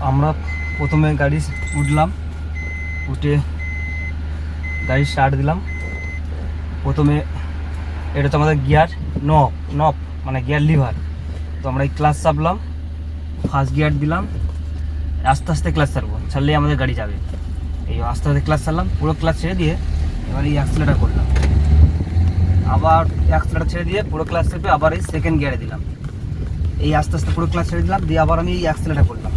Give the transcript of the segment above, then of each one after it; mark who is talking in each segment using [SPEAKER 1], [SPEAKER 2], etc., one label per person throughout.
[SPEAKER 1] আমরা প্রথমে গাড়ি উঠলাম, উঠে গাড়ি স্টার্ট দিলাম। প্রথমে এটা তো আমাদের গিয়ার নব মানে গিয়ার লিভার। তো আমরা এই ক্লাচ চাপলাম, ফার্স্ট গিয়ার দিলাম, আস্তে আস্তে ক্লাচ ছাড়বো, ছাড়লেই আমাদের গাড়ি যাবে। এই আস্তে আস্তে ক্লাচ ছাড়লাম, পুরো ক্লাচ ছেড়ে দিয়ে এবার এই অ্যাক্সিলারেটর করলাম, আবার অ্যাক্সিলারেটর ছেড়ে দিয়ে পুরো ক্লাচ চেপে আবার এই সেকেন্ড গিয়ারে দিলাম। এই আস্তে আস্তে পুরো ক্লাচ ছেড়ে দিলাম, দিয়ে আবার আমি এই অ্যাক্সিলারেটর করলাম।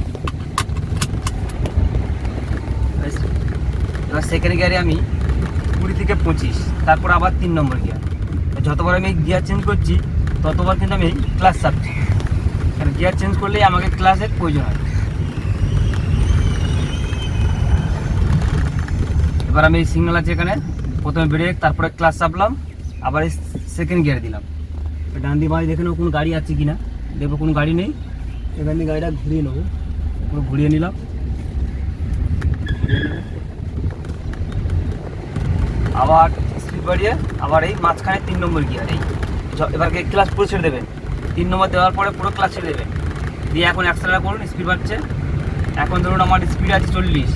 [SPEAKER 1] এবার সেকেন্ড গিয়ারে আমি 20 থেকে 25, তারপর আবার 3 নম্বর গিয়ার। যতবার আমি গিয়ার চেঞ্জ করছি ততবার কিন্তু আমি ক্লাচ চাপছি, কারণ গিয়ার চেঞ্জ করলেই আমাকে ক্লাচের প্রয়োজন হয়। এবার আমি এই সিগন্যাল আছে এখানে, প্রথমে ব্রেক, তারপরে ক্লাচ চাপলাম, আবার এই সেকেন্ড গিয়ারে দিলাম। ডান দিয়ে বাড়ি দেখে নেবো কোনো গাড়ি আছে কি না, দেখবো কোনো গাড়ি নেই, এখান দিয়ে গাড়িটা ঘুরিয়ে নেবো, পুরো ঘুরিয়ে নিলাম। আবার স্পিড বাড়িয়ে আবার এই মাঝখানে 3 নম্বর গিয়ার, এই এবার ক্লাচ পুরো ছেড়ে দেবেন। 3 নম্বর দেওয়ার পরে পুরো ক্লাচ ছেড়ে দেবেন, দিয়ে এখন অ্যাক্সেলারেটর করুন, স্পিড বাড়ছে। এখন ধরুন আমার স্পিড আছে 40,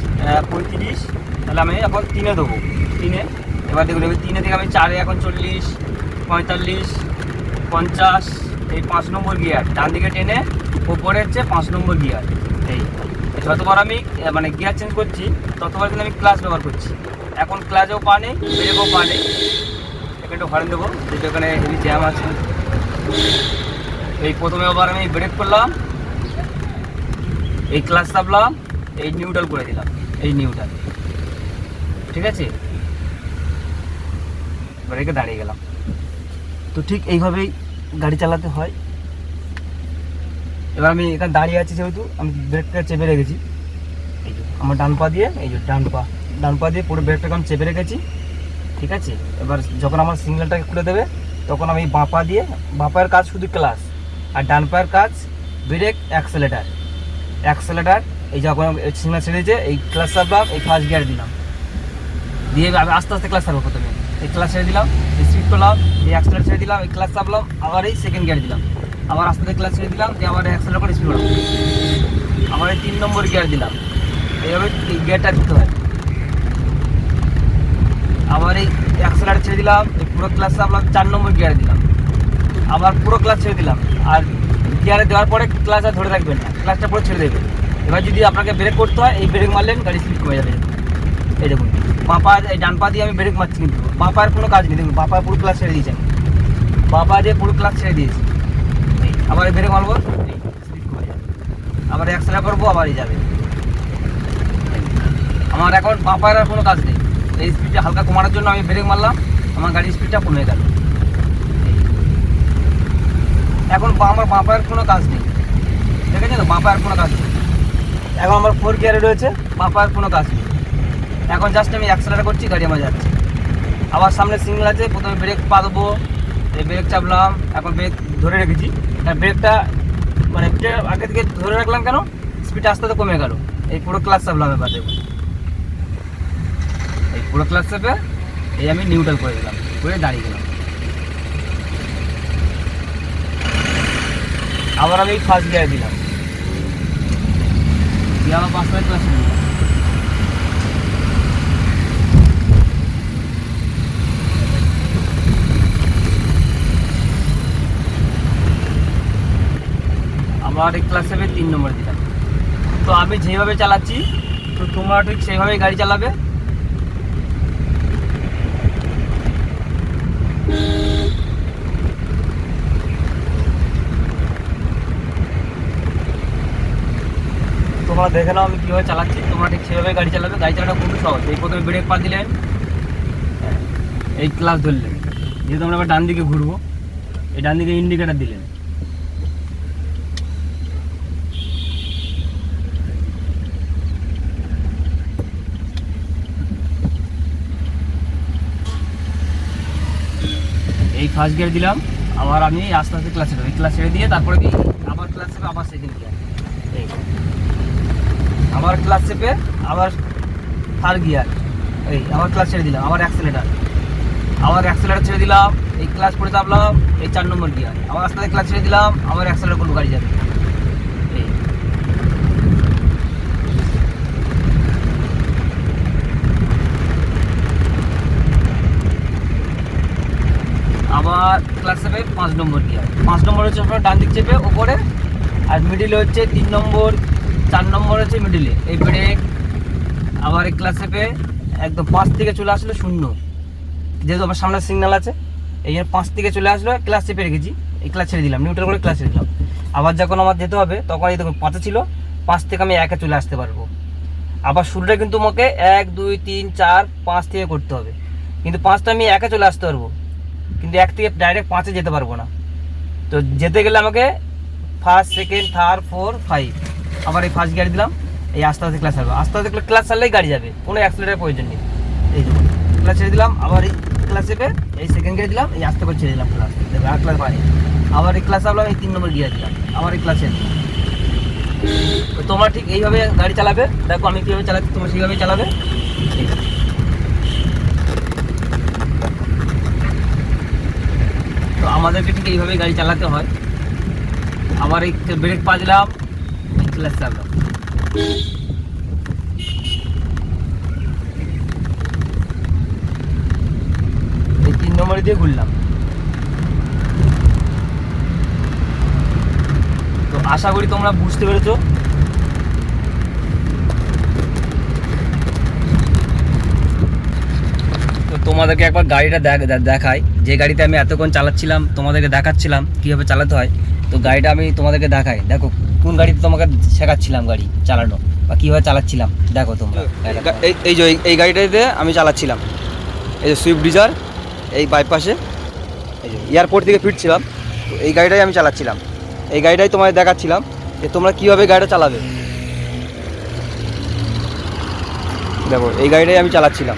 [SPEAKER 1] 35, তাহলে আমি এখন 3-এ দেবো, 3-এ। এবার দেখুন এবার 3-এ থেকে আমি 4-এ এখন 40, 45, 50, এই 5 নম্বর গিয়ার ডান দিকে টেনে ওপরে হচ্ছে 5 নম্বর গিয়ার। এই যতবার আমি মানে গিয়ার চেঞ্জ করছি ততবার কিন্তু আমি ক্লাচ ব্যবহার করছি। এখন ক্লাচেও পা নেই, ব্রেকেও পা নেই। এখানে একটু হরেন দেবো, যেহেতু এখানে হেভি জ্যাম আছে। এই প্রথমে আবার আমি ব্রেক করলাম, এই ক্লাচ চাপলাম, এই নিউট্রাল করে দিলাম, এই নিউট্রাল, ঠিক আছে। ব্রেকে দাঁড়িয়ে গেলাম। তো ঠিক এইভাবেই গাড়ি চালাতে হয়। এবার আমি এখানে দাঁড়িয়ে আছি, যেহেতু আমি ব্রেকটা চেপে রেখেছি, এই যে আমার ডান পা দিয়ে, এই যে ডান পা দিয়ে পুরো ব্রেকটাকে আমি চেপে রেখেছি, ঠিক আছে। এবার যখন আমার সিগন্যালটাকে খুলে দেবে তখন আমি বাঁ পা দিয়ে, বাঁ পায়ের কাজ শুধু ক্লাচ, আর ডান পায়ের কাজ ব্রেক, অ্যাক্সেলেটার। এই যখন সিগন্যাল ছেড়েছে এই ক্লাচ চাপলাম, এই ফার্স্ট গিয়ার দিলাম, দিয়ে আমি আস্তে আস্তে ক্লাচ চাপবো। প্রথমে এই ক্লাচ ছেড়ে দিলাম, এই স্পিড করলাম, এই অ্যাক্সেলেটার ছেড়ে দিলাম, এই ক্লাচ চাপলাম, আবার এই সেকেন্ড গিয়ার দিলাম, আবার আস্তে আস্তে ক্লাচ ছেড়ে দিলাম, দিয়ে আবার অ্যাক্সেলেটার করে স্পিড করলাম, আবার এই 3 নম্বর গিয়ার দিলাম। এইভাবে এই গিয়ারটা দিতে হয়। আবার এই অ্যাক্সেলেটার ছেড়ে দিলাম, এই পুরো ক্লাচ চাপলাম, 4 নম্বর গিয়ারে দিলাম, আবার পুরো ক্লাচ ছেড়ে দিলাম। আর গিয়ারে দেওয়ার পরে ক্লাচ আর ধরে রাখবেন না, ক্লাচটা পুরো ছেড়ে দেবেন। এবার যদি আপনাকে ব্রেক করতে হয়, এই ব্রেক মারলেন গাড়ি স্পিড কমে যাবে। এই দেখুন বাঁ পা, এই ডান পা দিয়ে আমি ব্রেক মারছি, কিন্তু বাঁ পায়ের কোনো কাজ নেই। দেখুন বাঁ পায়ে পুরো ক্লাচ ছেড়ে দিয়েছি, বাঁ পা দিয়ে পুরো ক্লাচ ছেড়ে দিয়েছি। আবার এই ব্রেক মারবো, স্পিড কমে যাবে, আবার অ্যাক্সেলারেট করবো, আবারই যাবে। আমার এখন বাঁ পায়ের আর কোনো কাজ নেই, এই স্পিডটা হালকা কমানোর জন্য আমি ব্রেক মারলাম, আমার গাড়ির স্পিডটা কমে গেল। এখন আমার বাঁ পায়ের কোনো কাজ নেই, দেখেছেন তো, বাঁ পায়ের কোনো কাজ নেই। এখন আমার 4 গিয়ারে রয়েছে, বাঁ পায়ের কোনো কাজ নেই। এখন জাস্ট আমি অ্যাক্সেলারেট করছি, গাড়ি আমার যাচ্ছে। আবার সামনে সিগন্যাল আছে, প্রথমে ব্রেক পা দেবো, এই ব্রেক চাপলাম, এখন ব্রেক ধরে রেখেছি। আর ব্রেকটা মানে আগে থেকে ধরে রাখলাম কেন, স্পিডটা আস্তে আস্তে কমে গেল। এই পুরো ক্লাচ চাপলাম, এবার দেখুন এই পুরো ক্লাচ চেপে এই আমি নিউট্রাল করে দিলাম, করে দাঁড়িয়ে গেলাম। আবার আমি এই ফার্স্ট গিয়ার দিলাম, দিয়ে আমার 5 মিনিট ক্লাস দিলাম। আবার এই ক্লাস 3 নম্বর দিলাম। তো আমি যেভাবে চালাচ্ছি, তো তোমরা ঠিক সেইভাবেই গাড়ি চালাবে। তোমরা দেখে নাও আমি কীভাবে চালাচ্ছি, তোমরা ঠিক সেভাবে গাড়ি চালাবে। গাড়ি চালানো খুবই সহজ। এই প্রথমে ব্রেক পা দিলেন, এই ক্লাচ ধরলেন, যেহেতু আমরা আবার ডান দিকে ঘুরবো, এই ডান দিকে ইন্ডিকেটার দিলেন, এই ফার্স্ট গিয়ার দিলাম, আবার আমি আস্তে আস্তে ক্লাচ ছেড়ে, এই ক্লাচ ছেড়ে দিয়ে তারপরে কি আবার ক্লাচ চেপে আবার সেকেন্ড গিয়ার, এই আবার ক্লাচ চেপে আবার থার্ড গিয়ার, এই আবার ক্লাচ ছেড়ে দিলাম, আবার অ্যাক্সেলারেটর ছেড়ে দিলাম, এই ক্লাচ পরে চাপলাম, এই 4 নম্বর গিয়ার, আবার আস্তে আস্তে ক্লাচ ছেড়ে দিলাম, আবার অ্যাক্সেলারেটর করবো, গাড়ি যাবে। এই আবার ক্লাস 7 5 নম্বর গিয়ার। 5 নম্বর হচ্ছে আপনার ডান দিক চেপে ওপরে, আর মিডিলে হচ্ছে 3 নম্বর, 4 নম্বর হচ্ছে মিডিলে এই ব্রেক। আবার এই ক্লাস 7 একদম 5 থেকে চলে আসলো 0, যেহেতু আমার সামনে সিগন্যাল আছে এই জন্য 5 থেকে চলে আসলো, ক্লাস চেপে রেখেছি, এই ক্লাস ছেড়ে দিলাম, নিউট্রাল করে ক্লাস ছেড়ে দিলাম। আবার যখন আমার যেতে হবে তখন এই দেখুন 5 ছিল, 5 থেকে আমি 1-এ চলে আসতে পারবো। আবার শুরুটা কিন্তু আমাকে 1 2 3 4 5 থেকে করতে হবে, কিন্তু 5টা আমি 1-এ চলে আসতে পারবো, কিন্তু 1 থেকে ডাইরেক্ট 5-এ যেতে পারবো না। তো যেতে গেলে আমাকে ফার্স্ট, সেকেন্ড, থার্ড, 4, 5 আবার এই ফার্স্ট গিয়ার দিলাম, এই আস্তে আস্তে ক্লাস ছাড়বো, আস্তে আস্তে ক্লাস ছাড়লেই গাড়ি যাবে, কোনো অ্যাক্সিলারের প্রয়োজন নেই। এই দেখুন ক্লাস ছেড়ে দিলাম, আবার এই ক্লাস চেপে এই সেকেন্ড গিয়ার দিলাম, এই আস্তে করে ছেড়ে দিলাম ক্লাস, দেখবে আর ক্লাস বাড়ে। আবার এই ক্লাস চাপলাম, এই 3 নম্বর গিয়ার দিলাম, আবার এই ক্লাস ছেড়ে দিলাম। তো তোমরা ঠিক এইভাবে গাড়ি চালাবে, দেখো আমি কীভাবে চালাচ্ছি তোমরা সেইভাবেই চালাবে। ঠিক আছে, তো আমাদেরকে ঠিক এইভাবেই গাড়ি চালাতে হয়। আবার এই ব্রেক পা দিলাম, ক্লাস চাপলাম, এই 3 নম্বর দিয়ে ঘুরলাম। তো আশা করি তোমরা বুঝতে পেরেছো। তো তোমাদেরকে একবার গাড়িটা দেখাই, যে গাড়িতে আমি এতক্ষণ চালাচ্ছিলাম তোমাদেরকে দেখাচ্ছিলাম কীভাবে চালাতে হয়। তো গাড়িটা আমি তোমাদেরকে দেখাই, দেখো কোন গাড়িতে তোমাকে শেখাচ্ছিলাম গাড়ি চালানো বা কীভাবে চালাচ্ছিলাম, দেখো তোমরা। এই যে এই গাড়িটাতে আমি চালাচ্ছিলাম, এই যে সুইফট ডিজায়ার, এই বাইপাসে এই যে এয়ারপোর্ট থেকে ফিরছিলাম, তো এই গাড়িটাই আমি চালাচ্ছিলাম, এই গাড়িটাই তোমাদের দেখাচ্ছিলাম যে তোমরা কীভাবে গাড়িটা চালাবে। দেখো এই গাড়িটাই আমি চালাচ্ছিলাম।